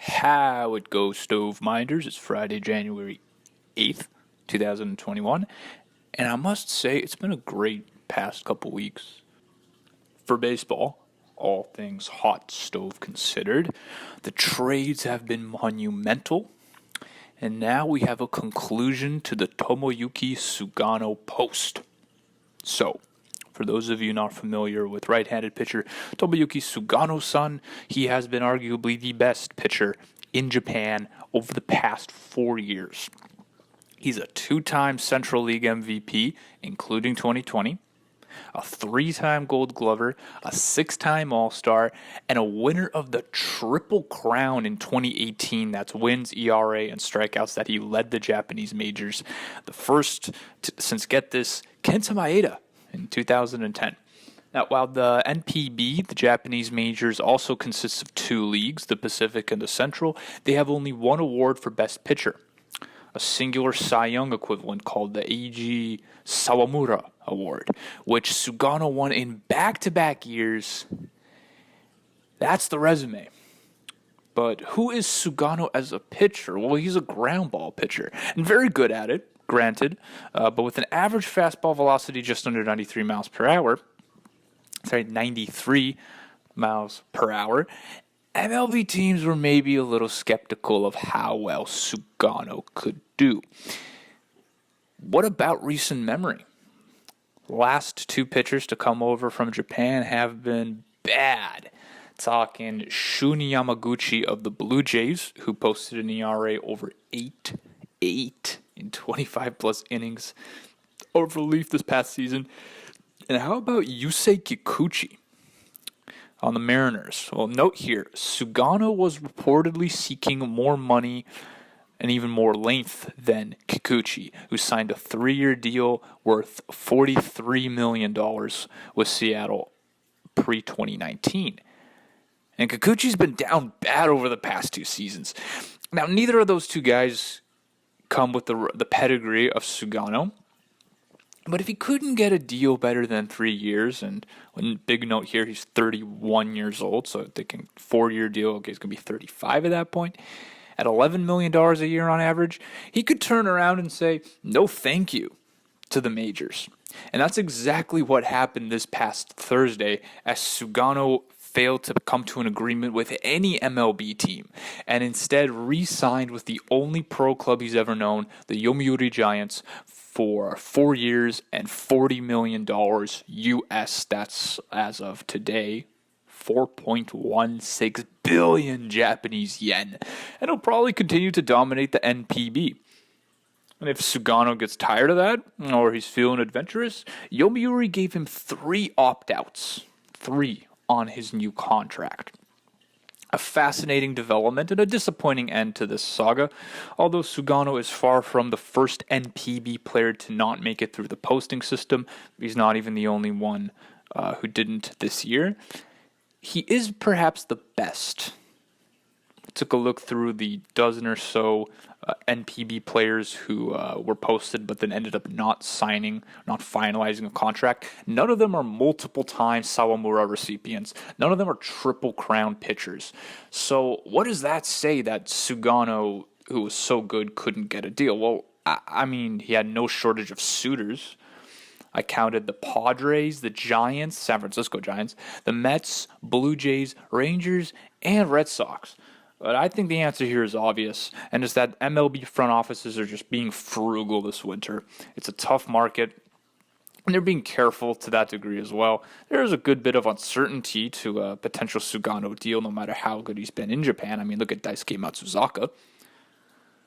How it goes, Stoveminders. It's Friday, January 8th, 2021. And I must say, it's been a great past couple weeks for baseball. All things hot stove considered. The trades have been monumental. And now we have a conclusion to the Tomoyuki Sugano post. So, for those of you not familiar with right-handed pitcher Tomoyuki Sugano-san, he has been arguably the best pitcher in Japan over the past 4 years. He's a 2-time Central League MVP, including 2020, a 3-time Gold Glover, a 6-time All-Star, and a winner of the Triple Crown in 2018. That's wins, ERA, and strikeouts that he led the Japanese majors. The first since, get this, Kenta Maeda in 2010. Now, while the NPB, the Japanese majors, also consists of 2 leagues, the Pacific and the Central, they have only one award for Best Pitcher, a singular Cy Young equivalent called the Eiji Sawamura Award, which Sugano won in back-to-back years. That's the resume. But who is Sugano as a pitcher? Well, he's a ground ball pitcher, and very good at it, granted, but with an average fastball velocity just under 93 miles per hour, 93 miles per hour, MLB teams were maybe a little skeptical of how well Sugano could do. What about recent memory? Last 2 pitchers to come over from Japan have been bad. Talking Shun Yamaguchi of the Blue Jays, who posted an ERA over 8 in 25-plus innings over relief this past season. And how about Yusei Kikuchi on the Mariners? Well, note here, Sugano was reportedly seeking more money and even more length than Kikuchi, who signed a 3-year deal worth $43 million with Seattle pre-2019. And Kikuchi's been down bad over the past 2 seasons. Now, neither of those 2 guys come with the pedigree of Sugano. But if he couldn't get a deal better than 3 years, and big note here, he's 31 years old, so thinking 4-year deal, okay, he's going to be 35 at that point, at $11 million a year on average, he could turn around and say, no thank you to the majors. And that's exactly what happened this past Thursday, as Sugano failed to come to an agreement with any MLB team, and instead re-signed with the only pro club he's ever known, the Yomiuri Giants, for 4 years and $40 million US. That's, as of today, 4.16 billion Japanese yen. And he'll probably continue to dominate the NPB. And if Sugano gets tired of that, or he's feeling adventurous, Yomiuri gave him 3 opt-outs. 3 on his new contract. A fascinating development and a disappointing end to this saga, although Sugano is far from the first NPB player to not make it through the posting system. He's not even the only one who didn't this year. He is perhaps the best. I took a look through the dozen or so NPB players who were posted but then ended up not finalizing a contract. None of them are multiple-time Sawamura recipients. None of them are Triple Crown pitchers. So what does that say that Sugano, who was so good, couldn't get a deal? Well, I mean, he had no shortage of suitors. I counted the Padres, the Giants, San Francisco Giants, the Mets, Blue Jays, Rangers, and Red Sox. But I think the answer here is obvious, and it's that MLB front offices are just being frugal this winter. It's a tough market, and they're being careful to that degree as well. There's a good bit of uncertainty to a potential Sugano deal, no matter how good he's been in Japan. I mean, look at Daisuke Matsuzaka.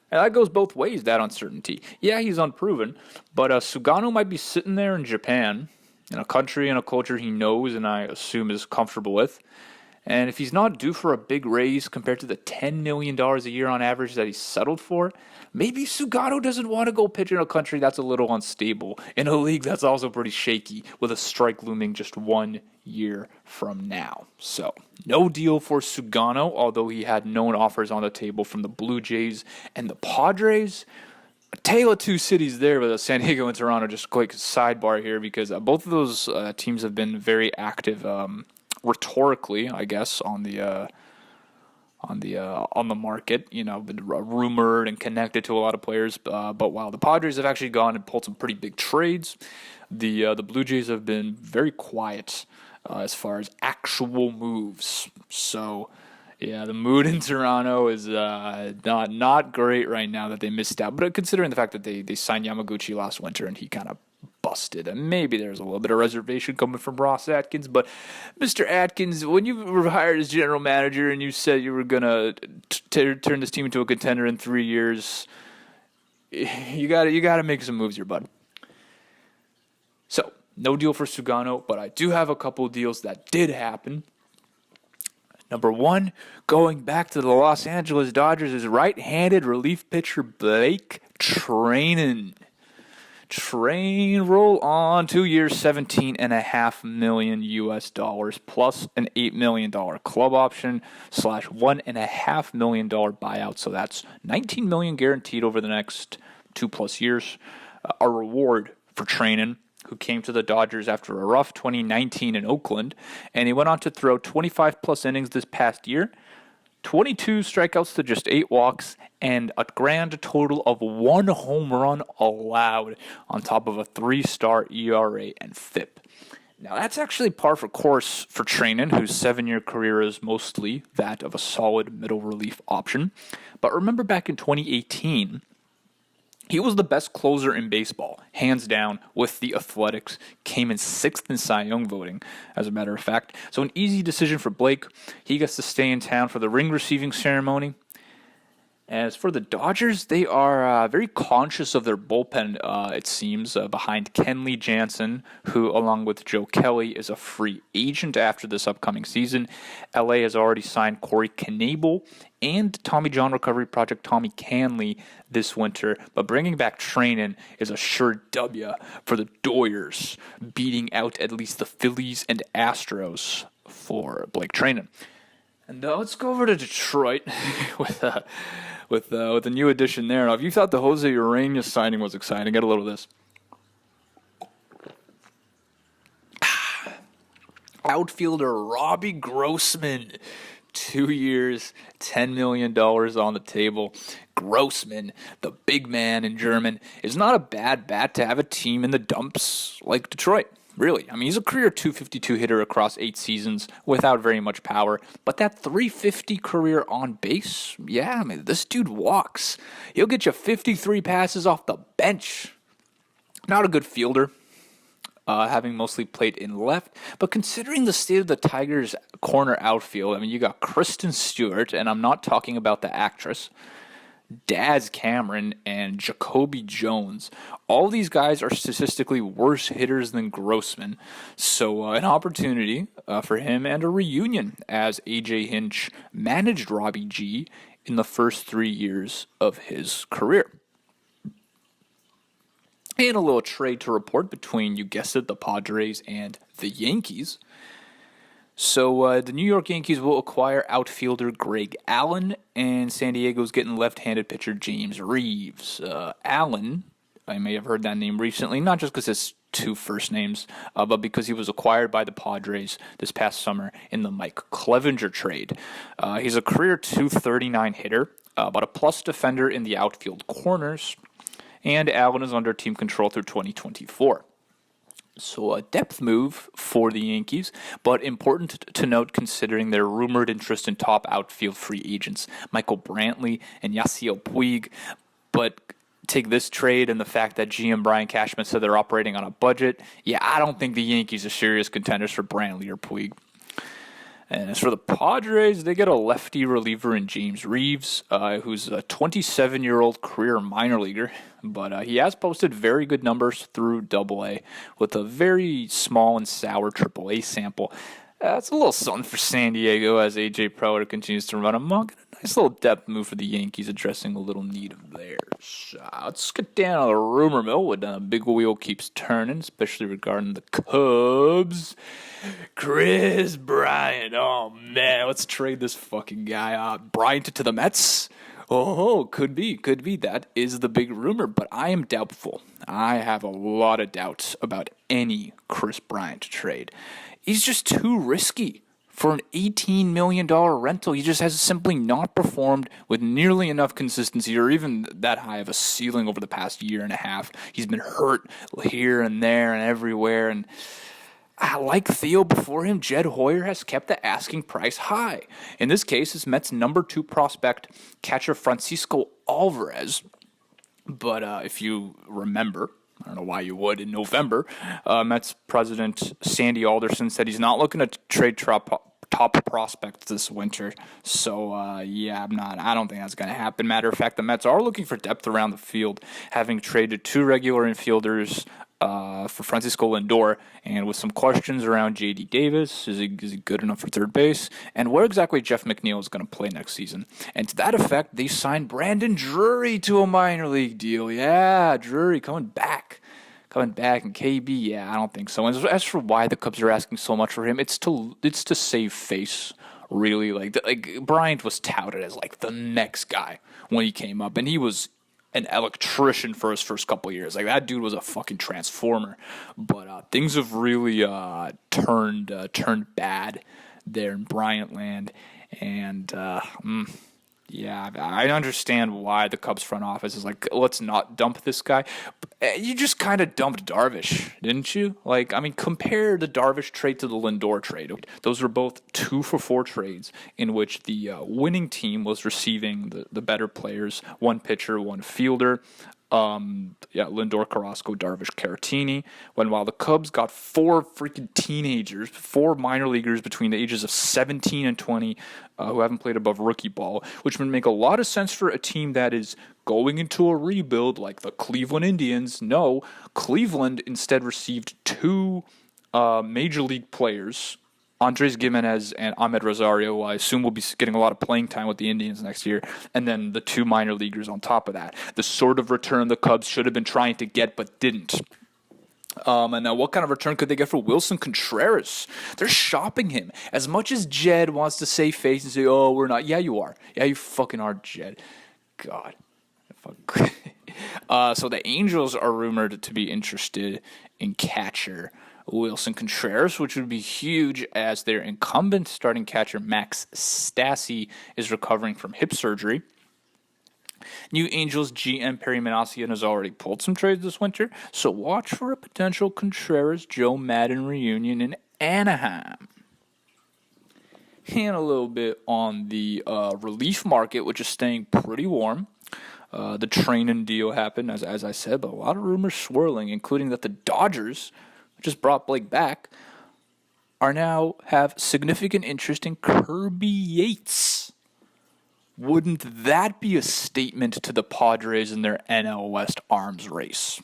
And that goes both ways, that uncertainty. Yeah, he's unproven, but Sugano might be sitting there in Japan, in a country and a culture he knows and I assume is comfortable with. And if he's not due for a big raise compared to the $10 million a year on average that he's settled for, maybe Sugano doesn't want to go pitch in a country that's a little unstable, in a league that's also pretty shaky, with a strike looming just 1 year from now. So, no deal for Sugano, although he had known offers on the table from the Blue Jays and the Padres. A tale of 2 cities there with San Diego and Toronto. Just a quick sidebar here, because both of those teams have been very active rhetorically, I guess, on the on the market. Been rumored and connected to a lot of players. But while the Padres have actually gone and pulled some pretty big trades, the Blue Jays have been very quiet as far as actual moves. So. Yeah, the mood in Toronto is not great right now that they missed out. But considering the fact that they signed Yamaguchi last winter and he kind of busted, and maybe there's a little bit of reservation coming from Ross Atkins. But Mr. Atkins, when you were hired as general manager and you said you were gonna turn this team into a contender in 3 years, you got to make some moves here, bud. So no deal for Sugano, but I do have a couple deals that did happen. Number one, going back to the Los Angeles Dodgers, is right-handed relief pitcher Blake Treinen. Roll on 2 years, $17.5 million plus an $8 million club option / $1.5 million buyout. So that's $19 million guaranteed over the next 2+ years. A reward for Treinen, who came to the Dodgers after a rough 2019 in Oakland, and he went on to throw 25+ innings this past year, 22 strikeouts to just 8 walks, and a grand total of 1 home run allowed on top of a 3-star ERA and FIP. Now, that's actually par for course for Treinen, whose 7-year career is mostly that of a solid middle relief option. But remember back in 2018, he was the best closer in baseball, hands down, with the Athletics. Came in 6th in Cy Young voting, as a matter of fact. So an easy decision for Blake. He gets to stay in town for the ring receiving ceremony. As for the Dodgers, they are very conscious of their bullpen, it seems, behind Kenley Jansen, who, along with Joe Kelly, is a free agent after this upcoming season. LA has already signed Corey Knebel and Tommy John Recovery Project Tommy Canley this winter, but bringing back Treinen is a sure W for the Doyers, beating out at least the Phillies and Astros for Blake Treinen. And let's go over to Detroit with a new addition there. Now, if you thought the Jose Urena signing was exciting, get a little of this. Outfielder Robbie Grossman, 2 years, $10 million on the table. Grossman, the big man in German, is not a bad bat to have a team in the dumps like Detroit. Really, I mean, he's a career .252 hitter across 8 seasons without very much power. But that .350 career on base, yeah, I mean, this dude walks. He'll get you 53 passes off the bench. Not a good fielder, having mostly played in left. But considering the state of the Tigers' corner outfield, I mean, you got Kristen Stewart, and I'm not talking about the actress, Daz Cameron, and Jacoby Jones. All these guys are statistically worse hitters than Grossman. So an opportunity for him and a reunion, as A.J. Hinch managed Robbie G in the first 3 years of his career. And a little trade to report between, you guessed it, the Padres and the Yankees. So the New York Yankees will acquire outfielder Greg Allen, and San Diego's getting left-handed pitcher James Reeves. Allen, I may have heard that name recently, not just because it's 2 first names, but because he was acquired by the Padres this past summer in the Mike Clevinger trade. He's a career .239 hitter, but a plus defender in the outfield corners, and Allen is under team control through 2024. So a depth move for the Yankees, but important to note considering their rumored interest in top outfield free agents, Michael Brantley and Yasiel Puig. But take this trade and the fact that GM Brian Cashman said they're operating on a budget, yeah, I don't think the Yankees are serious contenders for Brantley or Puig. And as for the Padres, they get a lefty reliever in James Reeves, who's a 27-year-old career minor leaguer, but he has posted very good numbers through Double-A with a very small and sour Triple-A sample. It's a little something for San Diego as A.J. Preller continues to run amok. A nice little depth move for the Yankees, addressing a little need of theirs. Let's get down to the rumor mill when the big wheel keeps turning, especially regarding the Cubs. Kris Bryant. Oh, man, let's trade this fucking guy. Bryant to the Mets? Oh, could be. That is the big rumor, but I am doubtful. I have a lot of doubts about any Kris Bryant trade. He's just too risky for an $18 million rental. He just has simply not performed with nearly enough consistency or even that high of a ceiling over the past year and a half. He's been hurt here and there and everywhere. And like Theo before him, Jed Hoyer has kept the asking price high. In this case, it's Mets' number 2 prospect, catcher Francisco Alvarez. But if you remember, I don't know why you would, in November, Mets president Sandy Alderson said he's not looking to trade top prospects this winter. So, I don't think that's going to happen. Matter of fact, the Mets are looking for depth around the field, having traded 2 regular infielders for Francisco Lindor, and with some questions around J.D. Davis. Is he good enough for third base? And where exactly Jeff McNeil is going to play next season? And to that effect, they signed Brandon Drury to a minor league deal. Yeah, Drury coming back. And KB, yeah, I don't think so. And as for why the Cubs are asking so much for him, it's to save face, really. Like Bryant was touted as like the next guy when he came up, and he was an electrician for his first couple of years. Like, that dude was a fucking transformer. But things have really turned bad there in Bryant land, and yeah, I understand why the Cubs front office is like, let's not dump this guy. You just kind of dumped Darvish, didn't you? Like, I mean, compare the Darvish trade to the Lindor trade. Those were both 2-for-4 trades in which the winning team was receiving the better players, 1 pitcher, 1 fielder. Lindor, Carrasco, Darvish, Caratini. While the Cubs got 4 freaking teenagers, 4 minor leaguers between the ages of 17 and 20 who haven't played above rookie ball, which would make a lot of sense for a team that is going into a rebuild like the Cleveland Indians. No, Cleveland instead received 2 major league players, Andres Gimenez and Ahmed Rosario, who I assume will be getting a lot of playing time with the Indians next year, and then the 2 minor leaguers on top of that. The sort of return the Cubs should have been trying to get but didn't. And now what kind of return could they get for Wilson Contreras? They're shopping him. As much as Jed wants to save face and say, oh, we're not. Yeah, you are. Yeah, you fucking are, Jed. God. So the Angels are rumored to be interested in catcher Wilson Contreras, which would be huge as their incumbent starting catcher Max Stassi is recovering from hip surgery. New Angels GM Perry Minasian has already pulled some trades this winter, so watch for a potential Contreras-Joe Madden reunion in Anaheim. And a little bit on the relief market, which is staying pretty warm. The Treinen deal happened, as I said, but a lot of rumors swirling, including that the Dodgers, which just brought Blake back, are now have significant interest in Kirby Yates. Wouldn't that be a statement to the Padres in their NL West arms race?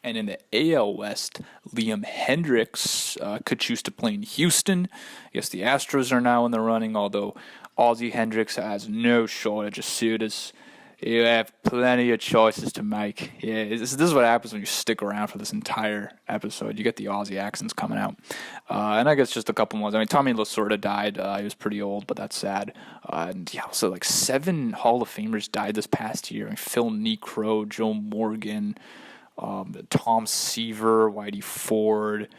And in the AL West, Liam Hendriks could choose to play in Houston. Yes, the Astros are now in the running, although Ozzie Hendricks has no shortage of suitors. You have plenty of choices to make. Yeah, this is what happens when you stick around for this entire episode. You get the Aussie accents coming out. And I guess just a couple more. I mean, Tommy Lasorda died. He was pretty old, but that's sad. And yeah, so like 7 Hall of Famers died this past year. I mean, Phil Niekro, Joe Morgan, Tom Seaver, Whitey Ford,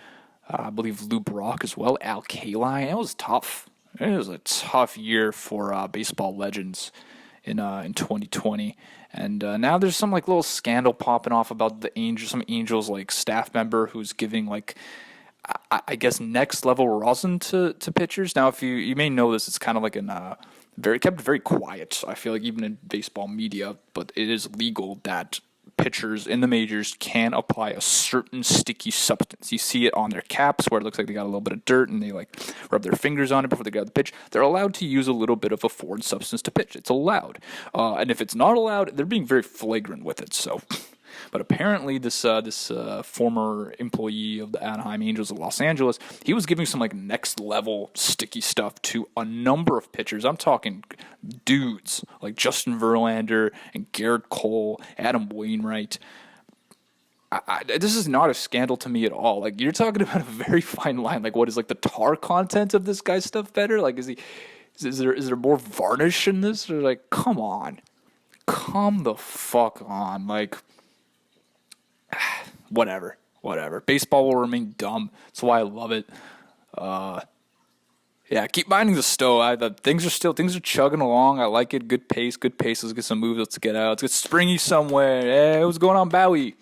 I believe Lou Brock as well, Al Kaline. It was tough. It was a tough year for baseball legends in 2020, and now there's some like little scandal popping off about some Angels like staff member who's giving like I guess next level rosin to pitchers. Now, if you may know this, it's kind of like kept very quiet. I feel like even in baseball media, but it is legal that pitchers in the majors can apply a certain sticky substance. You see it on their caps where it looks like they got a little bit of dirt and they like rub their fingers on it before they get out the pitch. They're allowed to use a little bit of a foreign substance to pitch. It's allowed. And if it's not allowed, they're being very flagrant with it. So, but apparently this former employee of the Anaheim Angels of Los Angeles, he was giving some like next level sticky stuff to a number of pitchers. I'm talking dudes like Justin Verlander and Garrett Cole, Adam Wainwright. This is not a scandal to me at all. Like, you're talking about a very fine line. Like, what is like the tar content of this guy's stuff better? Like, is there more varnish in this? Or like, come the fuck on. Like, whatever. Baseball will remain dumb. That's why I love it. Yeah, keep minding the Stowe. Things are chugging along. I like it. Good pace. Let's get some moves. Let's get out. Let's get springy somewhere. Hey, what's going on, Bowie?